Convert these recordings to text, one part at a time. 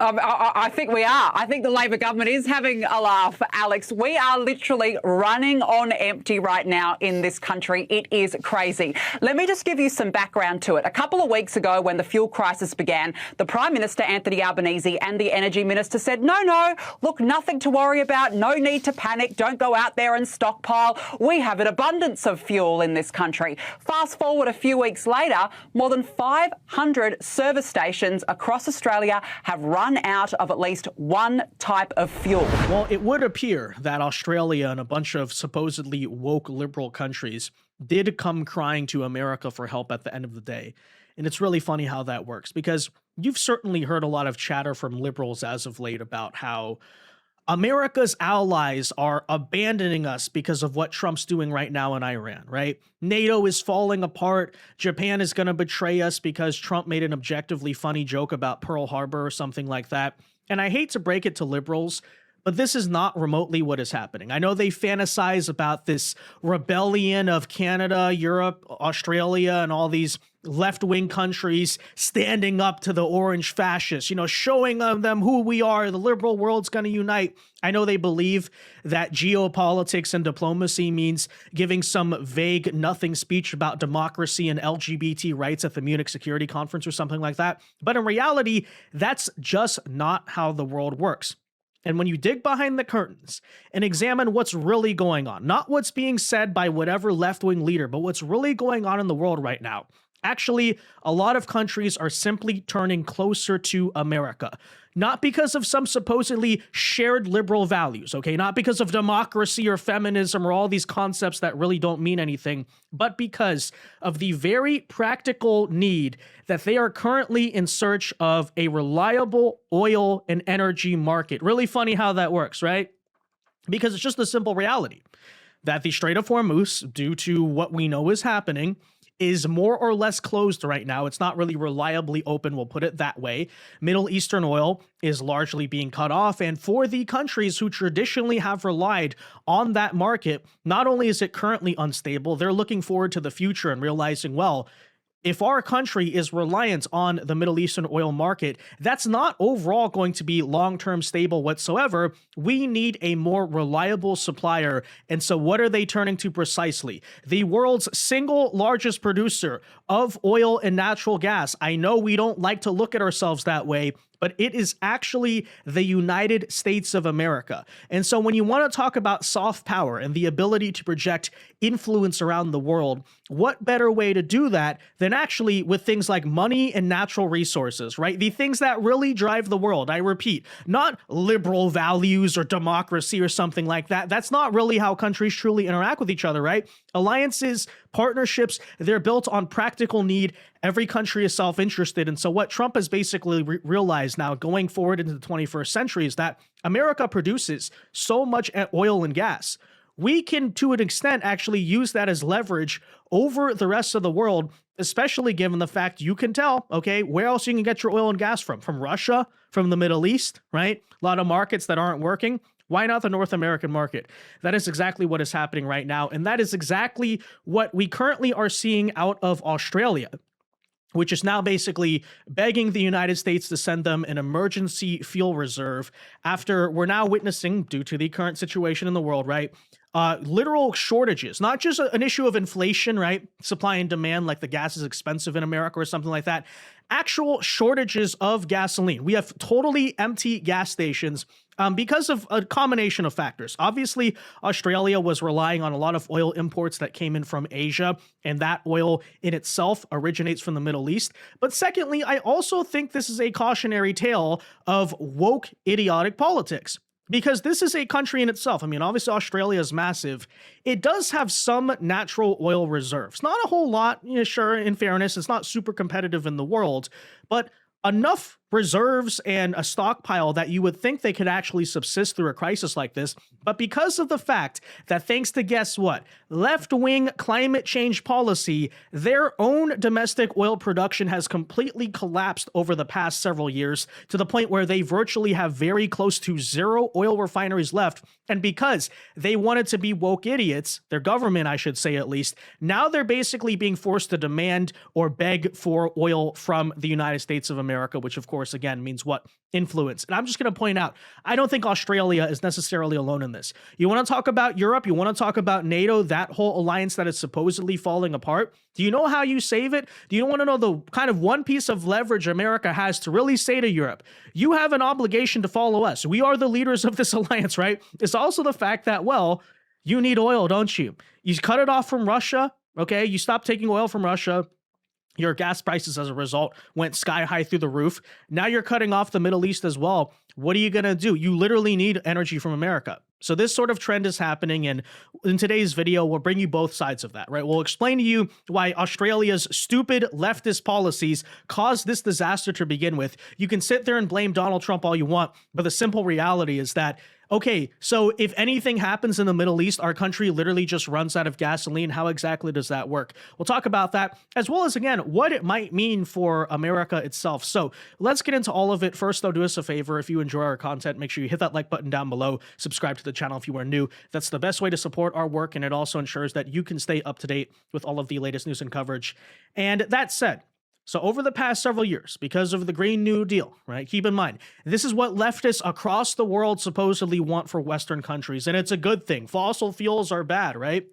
I think we are. I think the Labor government is having a laugh, Alex. We are literally running on empty right now in this country. It is crazy. Let me just give you some background to it. A couple of weeks ago, when the fuel crisis began, the Prime Minister, Anthony Albanese, and the Energy Minister said, no, look, nothing to worry about. No need to panic. Don't go out there and stockpile. We have an abundance of fuel in this country. Fast forward a few weeks later, more than 500 service stations across Australia have run out of at least one type of fuel. Well, it would appear that Australia and a bunch of supposedly woke liberal countries did come crying to America for help at the end of the day. And it's really funny how that works, because you've certainly heard a lot of chatter from liberals as of late about how America's allies are abandoning us because of what Trump's doing right now in Iran, right? NATO is falling apart. Japan is going to betray us because Trump made an objectively funny joke about Pearl Harbor or something like that. And I hate to break it to liberals, but this is not remotely what is happening. I know they fantasize about this rebellion of Canada, Europe, Australia, and all these left-wing countries standing up to the orange fascists, showing them who we are. The liberal world's going to unite. I know they believe that geopolitics and diplomacy means giving some vague nothing speech about democracy and LGBT rights at the Munich Security Conference or something like that. But in reality, that's just not how the world works. And when you dig behind the curtains and examine what's really going on, not what's being said by whatever left-wing leader, but what's really going on in the world right now, actually, a lot of countries are simply turning closer to America. Not because of some supposedly shared liberal values, okay? Not because of democracy or feminism or all these concepts that really don't mean anything, but because of the very practical need that they are currently in search of a reliable oil and energy market. Really funny how that works, right? Because it's just a simple reality that the Strait of Hormuz, due to what we know is happening, is more or less closed right now. It's not really reliably open, we'll put it that way. Middle Eastern oil is largely being cut off, and for the countries who traditionally have relied on that market, not only is it currently unstable, they're looking forward to the future and realizing, well, if our country is reliant on the Middle Eastern oil market, that's not overall going to be long-term stable whatsoever. We need a more reliable supplier. And so what are they turning to precisely? The world's single largest producer of oil and natural gas. I know we don't like to look at ourselves that way, but it is actually the United States of America. And so when you want to talk about soft power and the ability to project influence around the world, what better way to do that than actually with things like money and natural resources, right? The things that really drive the world. I repeat, not liberal values or democracy or something like that. That's not really how countries truly interact with each other, right? Alliances, partnerships, they're built on practical need. Every country is self-interested. And so what Trump has basically realized now going forward into the 21st century is that America produces so much oil and gas. We can, to an extent, actually use that as leverage over the rest of the world, especially given the fact you can tell, okay, where else you can get your oil and gas from? From Russia, from the Middle East, right? A lot of markets that aren't working. Why not the North American market? That is exactly what is happening right now. And that is exactly what we currently are seeing out of Australia, which is now basically begging the United States to send them an emergency fuel reserve after we're now witnessing, due to the current situation in the world, right, literal shortages, not just an issue of inflation, right, supply and demand, like the gas is expensive in America or something like that, actual shortages of gasoline. We have totally empty gas stations because of a combination of factors. Obviously, Australia was relying on a lot of oil imports that came in from Asia, and that oil in itself originates from the Middle East. But secondly, I also think this is a cautionary tale of woke, idiotic politics. Because this is a country in itself. I mean, obviously, Australia is massive. It does have some natural oil reserves. Not a whole lot, sure, in fairness. It's not super competitive in the world, but enough reserves and a stockpile that you would think they could actually subsist through a crisis like this. But because of the fact that, thanks to guess what, left-wing climate change policy, their own domestic oil production has completely collapsed over the past several years to the point where they virtually have very close to zero oil refineries left. And because they wanted to be woke idiots, their government, I should say at least, now they're basically being forced to demand or beg for oil from the United States of America, which of course course, again, means what? Influence. And I'm just going to point out, I don't think Australia is necessarily alone in this. You want to talk about Europe? You want to talk about NATO, that whole alliance that is supposedly falling apart? Do you know how you save it? Do you want to know the kind of one piece of leverage America has to really say to Europe, you have an obligation to follow us. We are the leaders of this alliance, right? It's also the fact that, well, you need oil, don't you? You cut it off from Russia, okay? You stop taking oil from Russia. Your gas prices as a result went sky high through the roof. Now you're cutting off the Middle East as well. What are you going to do? You literally need energy from America. So this sort of trend is happening. And in today's video, we'll bring you both sides of that, right? We'll explain to you why Australia's stupid leftist policies caused this disaster to begin with. You can sit there and blame Donald Trump all you want, but the simple reality is that, okay, so if anything happens in the Middle East, our country literally just runs out of gasoline. How exactly does that work? We'll talk about that, as well as, again, what it might mean for America itself. So let's get into all of it. First, though, do us a favor. If you enjoy our content, make sure you hit that like button down below. Subscribe to the channel if you are new. That's the best way to support our work, and it also ensures that you can stay up to date with all of the latest news and coverage. And that said, so over the past several years, because of the Green New Deal, right? Keep in mind, this is what leftists across the world supposedly want for Western countries, and it's a good thing. Fossil fuels are bad, right?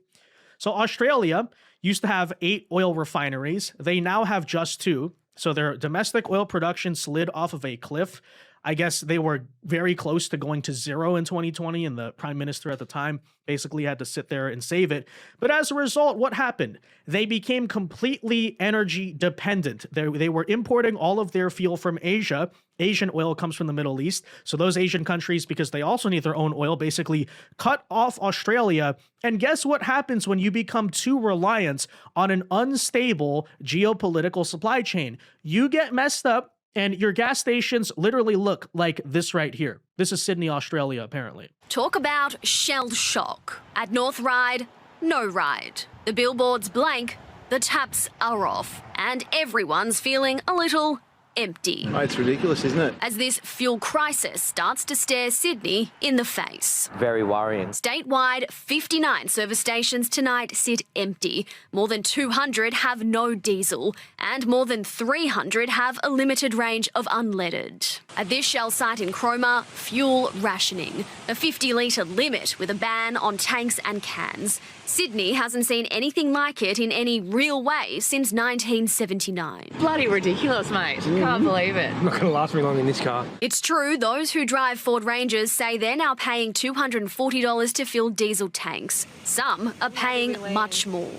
So Australia used to have 8 oil refineries. They now have just 2. So their domestic oil production slid off of a cliff. I guess they were very close to going to 0 in 2020, and the prime minister at the time basically had to sit there and save it. But as a result, what happened? They became completely energy dependent. They were importing all of their fuel from Asia. Asian oil comes from the Middle East. So those Asian countries, because they also need their own oil, basically cut off Australia. And guess what happens when you become too reliant on an unstable geopolitical supply chain? You get messed up. And your gas stations literally look like this right here. This is Sydney, Australia, apparently. Talk about shell shock. At North Ride, no ride. The billboard's blank, the taps are off, and everyone's feeling a little empty. Oh, it's ridiculous, isn't it? As this fuel crisis starts to stare Sydney in the face. Very worrying. Statewide, 59 service stations tonight sit empty. More than 200 have no diesel, and more than 300 have a limited range of unleaded. At this Shell site in Cromer, fuel rationing. A 50-litre limit with a ban on tanks and cans. Sydney hasn't seen anything like it in any real way since 1979. Bloody ridiculous, mate. Can't believe it. I'm not going to last very long in this car. It's true, those who drive Ford Rangers say they're now paying $240 to fill diesel tanks. Some are paying much more.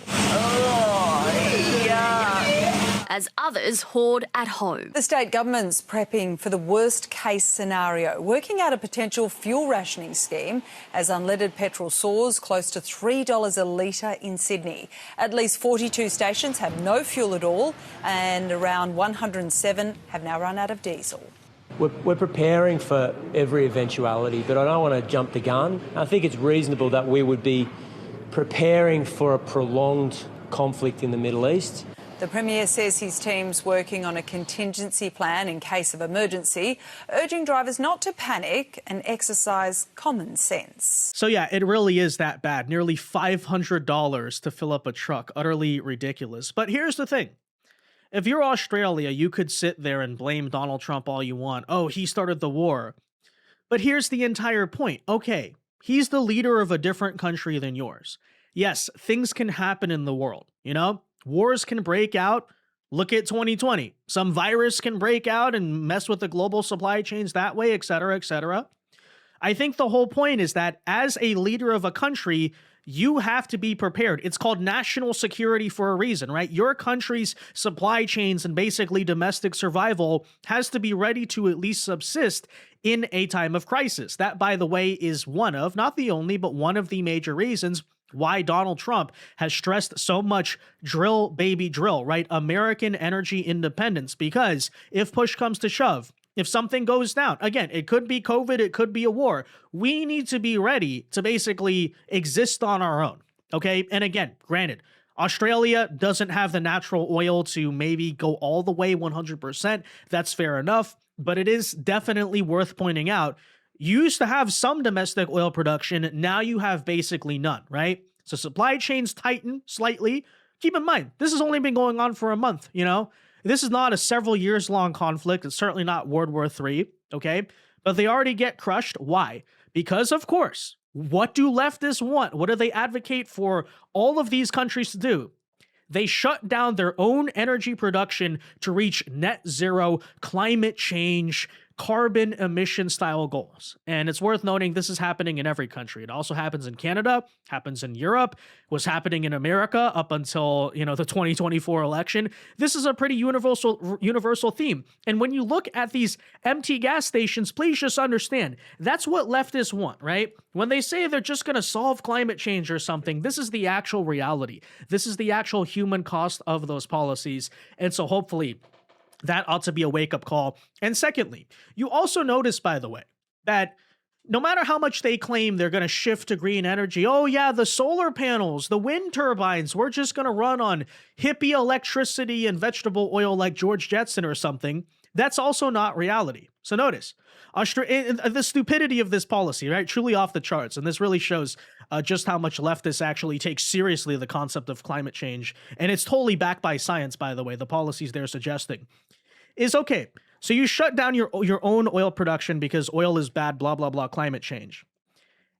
As others hoard at home. The state government's prepping for the worst case scenario, working out a potential fuel rationing scheme as unleaded petrol soars close to $3 a litre in Sydney. At least 42 stations have no fuel at all, and around 107 have now run out of diesel. We're preparing for every eventuality, but I don't want to jump the gun. I think it's reasonable that we would be preparing for a prolonged conflict in the Middle East. The Premier says his team's working on a contingency plan in case of emergency, urging drivers not to panic and exercise common sense. So yeah, it really is that bad. Nearly $500 to fill up a truck. Utterly ridiculous. But here's the thing. If you're Australia, you could sit there and blame Donald Trump all you want. Oh, he started the war. But here's the entire point. Okay, he's the leader of a different country than yours. Yes, things can happen in the world, you know? Wars can break out. Look at 2020. Some virus can break out and mess with the global supply chains that way, et cetera, et cetera. I think the whole point is that as a leader of a country, you have to be prepared. It's called national security for a reason, right? Your country's supply chains and basically domestic survival has to be ready to at least subsist in a time of crisis. That, by the way, is one of, not the only, but one of the major reasons why Donald Trump has stressed so much drill, baby, drill, right? American energy independence, because if push comes to shove, if something goes down, again, it could be COVID, it could be a war, we need to be ready to basically exist on our own, okay? And again, granted, Australia doesn't have the natural oil to maybe go all the way 100%. That's fair enough, but it is definitely worth pointing out. You used to have some domestic oil production. Now you have basically none, right? So supply chains tighten slightly. Keep in mind, this has only been going on for a month, you know? This is not a several years long conflict. It's certainly not World War III, okay? But they already get crushed. Why? Because, of course, what do leftists want? What do they advocate for all of these countries to do? They shut down their own energy production to reach net zero, climate change, carbon emission style goals. And it's worth noting this is happening in every country. It also happens in Canada, happens in Europe, was happening in America up until, the 2024 election. This is a pretty universal theme. And when you look at these empty gas stations, please just understand that's what leftists want, right? When they say they're just going to solve climate change or something, this is the actual reality. This is the actual human cost of those policies. And so hopefully that ought to be a wake-up call. And secondly, you also notice, by the way, that no matter how much they claim they're going to shift to green energy, oh yeah, the solar panels, the wind turbines, we're just going to run on hippie electricity and vegetable oil like George Jetson or something, that's also not reality. So notice, the stupidity of this policy, right? Truly off the charts. And this really shows just how much leftists actually take seriously the concept of climate change. And it's totally backed by science, by the way, the policies they're suggesting. Is okay. So you shut down your own oil production because oil is bad, blah, blah, blah, climate change.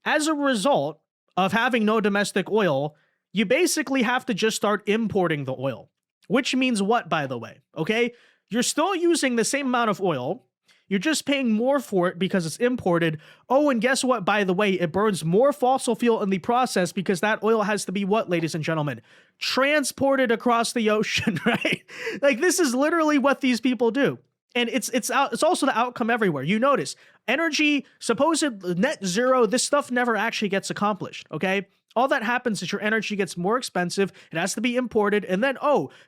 As a result of having no domestic oil, you basically have to just start importing the oil, which means what, by the way? Okay. You're still using the same amount of oil. You're just paying more for it because it's imported. Oh, and guess what? By the way, it burns more fossil fuel in the process because that oil has to be what, ladies and gentlemen? Transported across the ocean, right? Like, this is literally what these people do. And it's also the outcome everywhere. You notice energy, supposed net zero, this stuff never actually gets accomplished, okay? All that happens is your energy gets more expensive. It has to be imported. And then,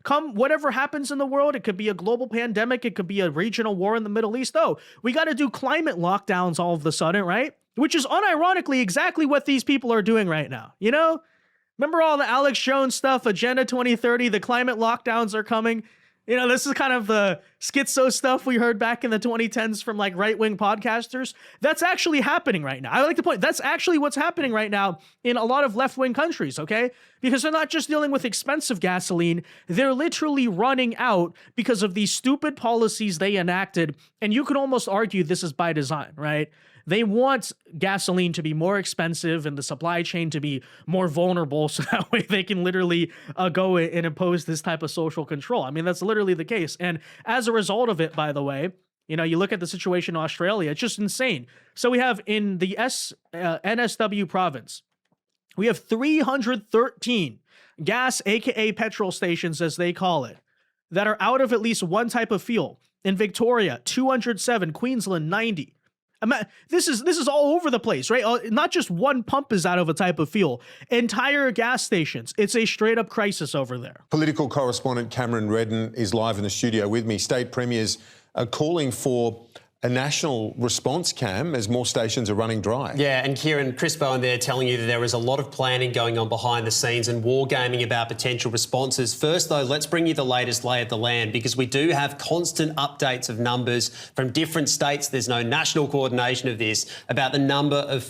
come whatever happens in the world, it could be a global pandemic. It could be a regional war in the Middle East. We got to do climate lockdowns all of a sudden, right? Which is unironically exactly what these people are doing right now. Remember all the Alex Jones stuff, Agenda 2030, the climate lockdowns are coming. This is kind of the schizo stuff we heard back in the 2010s from like right-wing podcasters. That's actually happening right now. I like to point, that's actually what's happening right now in a lot of left-wing countries, okay? Because they're not just dealing with expensive gasoline, they're literally running out because of these stupid policies they enacted. And you could almost argue this is by design, right? They want gasoline to be more expensive and the supply chain to be more vulnerable so that way they can literally go and impose this type of social control. I mean, that's literally the case. And as a result of it, by the way, you look at the situation in Australia, it's just insane. So we have in the NSW province, we have 313 gas, aka petrol stations, as they call it, that are out of at least one type of fuel. In Victoria, 207, Queensland, 90. This is all over the place, right? Not just one pump is out of a type of fuel. Entire gas stations. It's a straight up crisis over there. Political correspondent Cameron Redden is live in the studio with me. State premiers are calling for a national response, Cam, as more stations are running dry. Yeah, and Kieran, Chris Bowen there telling you that there is a lot of planning going on behind the scenes and wargaming about potential responses. First, though, let's bring you the latest lay of the land because we do have constant updates of numbers from different states. There's no national coordination of this about the number of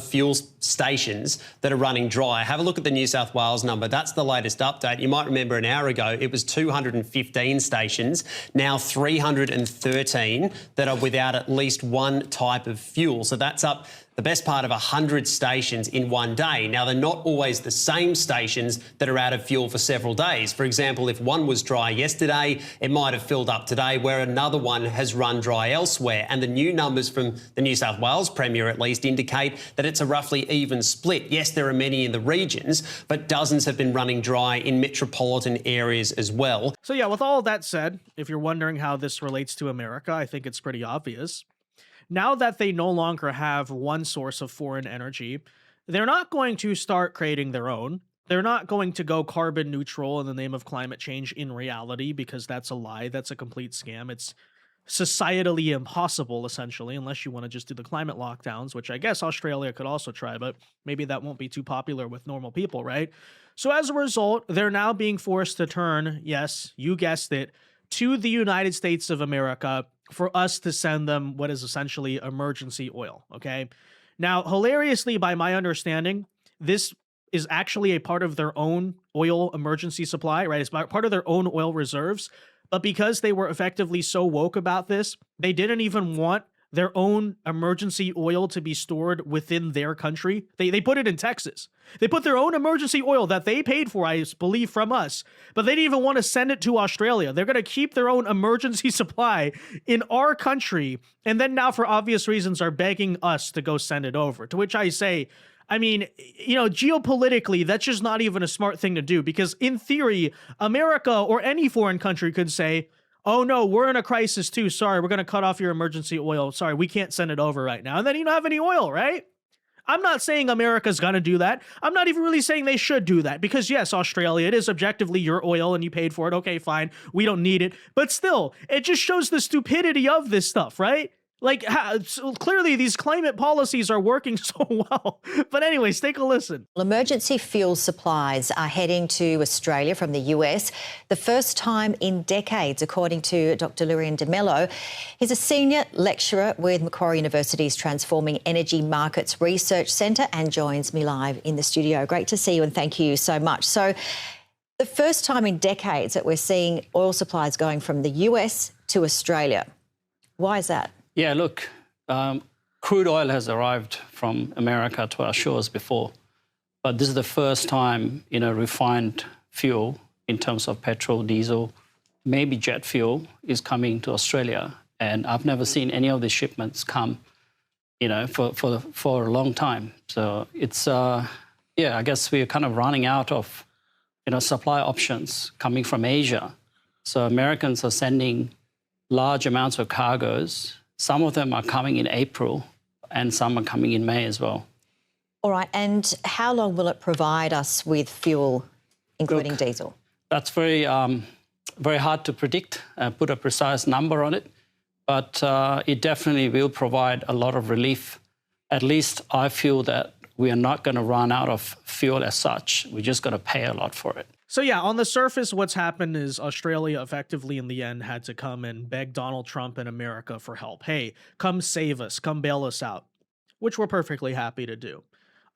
fuel stations that are running dry. Have a look at the New South Wales number. That's the latest update. You might remember an hour ago, it was 215 stations, now 313 that are without at least one type of fuel. So that's up the best part of 100 stations in one day. Now, they're not always the same stations that are out of fuel for several days. For example, if one was dry yesterday, it might have filled up today, where another one has run dry elsewhere. And the new numbers from the New South Wales Premier, at least, indicate that it's a roughly even split. Yes, there are many in the regions, but dozens have been running dry in metropolitan areas as well. So yeah, with all that said, if you're wondering how this relates to America, I think it's pretty obvious. Now that they no longer have one source of foreign energy, they're not going to start creating their own. They're not going to go carbon neutral in the name of climate change in reality, because that's a lie. That's a complete scam. It's societally impossible, essentially, unless you want to just do the climate lockdowns, which I guess Australia could also try, but maybe that won't be too popular with normal people, right? So as a result, they're now being forced to turn, yes, you guessed it, to the United States of America for us to send them what is essentially emergency oil, okay? Now, hilariously, by my understanding, this is actually a part of their own oil emergency supply, right? It's part of their own oil reserves. But because they were effectively so woke about this, they didn't even want their own emergency oil to be stored within their country. They put it in Texas. They put their own emergency oil that they paid for, I believe, from us, but they didn't even want to send it to Australia. They're going to keep their own emergency supply in our country, and then now, for obvious reasons, are begging us to go send it over. To which I say, I mean, geopolitically, that's just not even a smart thing to do, because in theory, America or any foreign country could say, oh no, we're in a crisis too. Sorry, we're going to cut off your emergency oil. Sorry, we can't send it over right now. And then you don't have any oil, right? I'm not saying America's going to do that. I'm not even really saying they should do that, because yes, Australia, it is objectively your oil and you paid for it. Okay, fine. We don't need it. But still, it just shows the stupidity of this stuff, right? Like, so clearly these climate policies are working so well. But anyways, take a listen. Emergency fuel supplies are heading to Australia from the US, the first time in decades, according to Dr. Lurian de Mello. He's a senior lecturer with Macquarie University's Transforming Energy Markets Research Centre and joins me live in the studio. Great to see you and thank you so much. So the first time in decades that we're seeing oil supplies going from the US to Australia. Why is that? Yeah, look, crude oil has arrived from America to our shores before, but this is the first time, refined fuel in terms of petrol, diesel, maybe jet fuel is coming to Australia. And I've never seen any of these shipments come, for a long time. So it's, I guess we're kind of running out of, supply options coming from Asia. So Americans are sending large amounts of cargoes. Some of them are coming in April and some are coming in May as well. All right. And how long will it provide us with fuel, including diesel? That's very hard to predict, put a precise number on it. But it definitely will provide a lot of relief. At least I feel that we are not going to run out of fuel as such. We're just going to pay a lot for it. So yeah, on the surface, what's happened is Australia effectively in the end had to come and beg Donald Trump and America for help. Hey, come save us, come bail us out, which we're perfectly happy to do.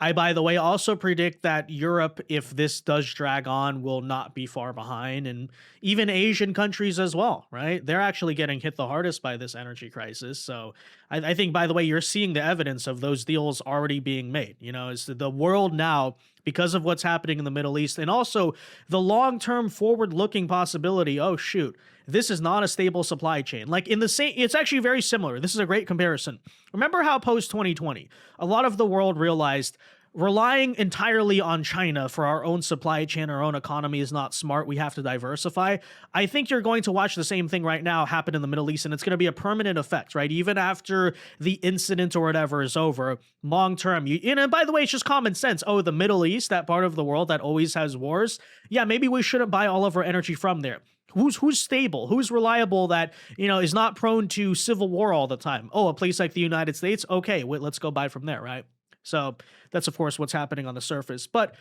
I, by the way, also predict that Europe, if this does drag on, will not be far behind, and even Asian countries as well, right? They're actually getting hit the hardest by this energy crisis. So I think, by the way, you're seeing the evidence of those deals already being made. It's the world now, because of what's happening in the Middle East, and also the long-term forward-looking possibility, oh, shoot, this is not a stable supply chain. Like in the same, it's actually very similar. This is a great comparison. Remember how post-2020, a lot of the world realized relying entirely on China for our own supply chain, our own economy is not smart. We have to diversify. I think you're going to watch the same thing right now happen in the Middle East, and it's going to be a permanent effect, right? Even after the incident or whatever is over, long term. And by the way, it's just common sense. Oh, the Middle East, that part of the world that always has wars. Yeah, maybe we shouldn't buy all of our energy from there. Who's stable? Who's reliable that, is not prone to civil war all the time? Oh, a place like the United States? Okay, let's go buy from there, right? So that's, of course, what's happening on the surface. But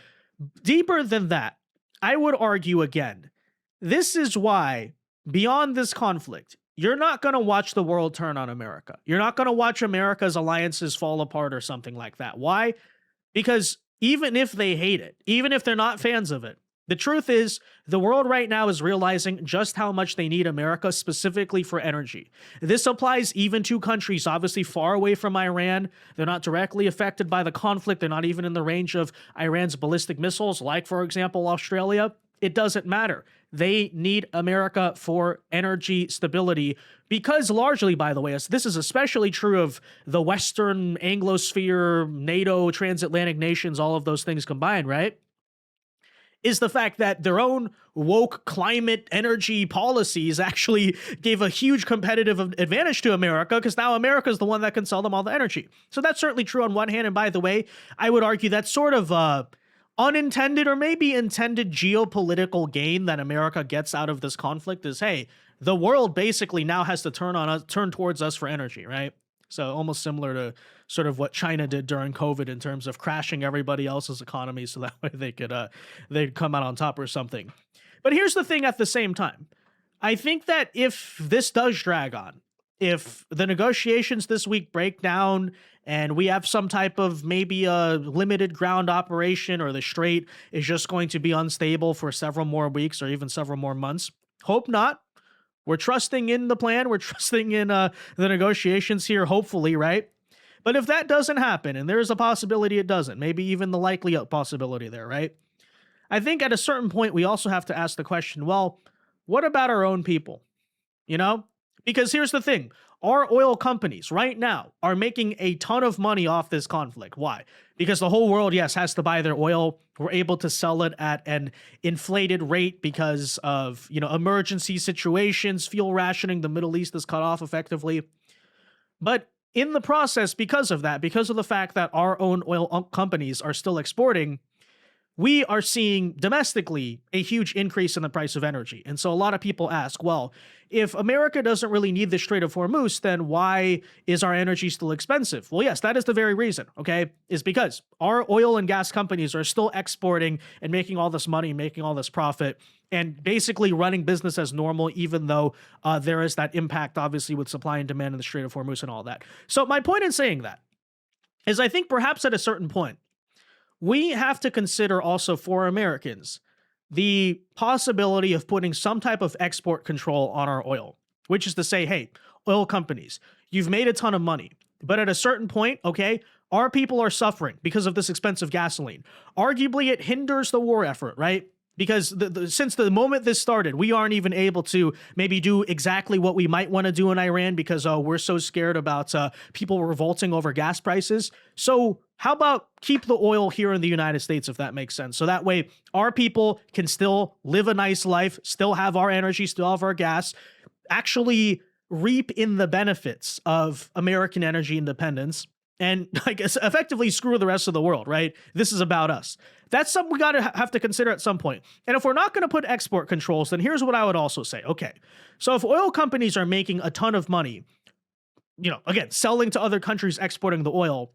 deeper than that, I would argue again, this is why, beyond this conflict, you're not going to watch the world turn on America. You're not going to watch America's alliances fall apart or something like that. Why? Because even if they hate it, even if they're not fans of it, the truth is, the world right now is realizing just how much they need America specifically for energy. This applies even to countries obviously far away from Iran. They're not directly affected by the conflict. They're not even in the range of Iran's ballistic missiles, like, for example, Australia. It doesn't matter. They need America for energy stability because largely, by the way, this is especially true of the Western Anglosphere, NATO, transatlantic nations, all of those things combined, right? Is the fact that their own woke climate energy policies actually gave a huge competitive advantage to America because now America is the one that can sell them all the energy. So that's certainly true on one hand. And by the way, I would argue that's sort of unintended or maybe intended geopolitical gain that America gets out of this conflict is, hey, the world basically now has to turn towards us for energy, right? So almost similar to sort of what China did during COVID in terms of crashing everybody else's economy so that way they'd come out on top or something. But here's the thing at the same time. I think that if this does drag on, if the negotiations this week break down and we have some type of maybe a limited ground operation or the Strait is just going to be unstable for several more weeks or even several more months, hope not. We're trusting in the plan. We're trusting in the negotiations here, hopefully, right? But if that doesn't happen, and there's a possibility it doesn't, maybe even the likely possibility there, right? I think at a certain point, we also have to ask the question, well, what about our own people? You know? Because here's the thing. Our oil companies right now are making a ton of money off this conflict. Why? Because the whole world, yes, has to buy their oil. We're able to sell it at an inflated rate because of, emergency situations, fuel rationing. The Middle East is cut off effectively. But in the process, because of that, because of the fact that our own oil companies are still exporting, we are seeing domestically a huge increase in the price of energy. And so a lot of people ask, well, if America doesn't really need the Strait of Hormuz, then why is our energy still expensive? Well, yes, that is the very reason, okay? Is because our oil and gas companies are still exporting and making all this money, making all this profit, and basically running business as normal, even though there is that impact, obviously, with supply and demand in the Strait of Hormuz and all that. So my point in saying that is I think perhaps at a certain point, we have to consider also for Americans the possibility of putting some type of export control on our oil, which is to say, hey, oil companies, you've made a ton of money, but at a certain point, okay, our people are suffering because of this expensive gasoline. Arguably, it hinders the war effort, right? Because since the moment this started, we aren't even able to maybe do exactly what we might want to do in Iran because we're so scared about people revolting over gas prices. So how about keep the oil here in the United States, if that makes sense? So that way our people can still live a nice life, still have our energy, still have our gas, actually reap in the benefits of American energy independence, and I guess effectively screw the rest of the world, right? This is about us. That's something we got to have to consider at some point. And if we're not going to put export controls, then here's what I would also say. Okay, so if oil companies are making a ton of money, again, selling to other countries, exporting the oil,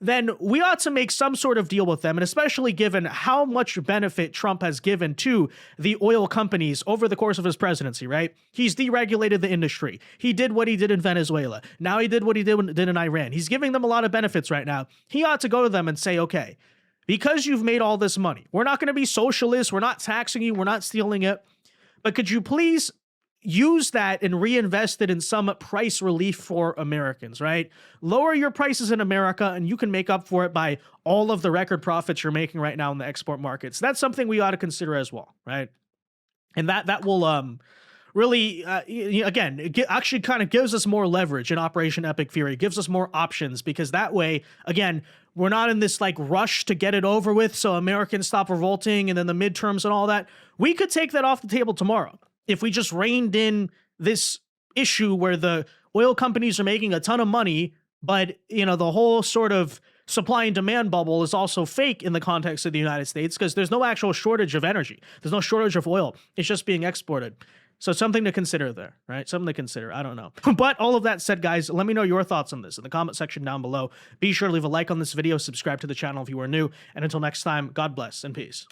then we ought to make some sort of deal with them, and especially given how much benefit Trump has given to the oil companies over the course of his presidency, right? He's deregulated the industry. He did what he did in Venezuela. Now he did what he did in Iran. He's giving them a lot of benefits right now. He ought to go to them and say, okay, because you've made all this money, we're not going to be socialists, we're not taxing you, we're not stealing it, but could you please use that and reinvest it in some price relief for Americans, right? Lower your prices in America and you can make up for it by all of the record profits you're making right now in the export markets. That's something we ought to consider as well, right? And that will really, again, it actually kind of gives us more leverage in Operation Epic Fury, gives us more options, because that way, again, we're not in this rush to get it over with so Americans stop revolting and then the midterms and all that. We could take that off the table tomorrow if we just reined in this issue where the oil companies are making a ton of money, but, the whole sort of supply and demand bubble is also fake in the context of the United States because there's no actual shortage of energy. There's no shortage of oil. It's just being exported. So something to consider there, right? Something to consider. I don't know. But all of that said, guys, let me know your thoughts on this in the comment section down below. Be sure to leave a like on this video, subscribe to the channel if you are new, and until next time, God bless and peace.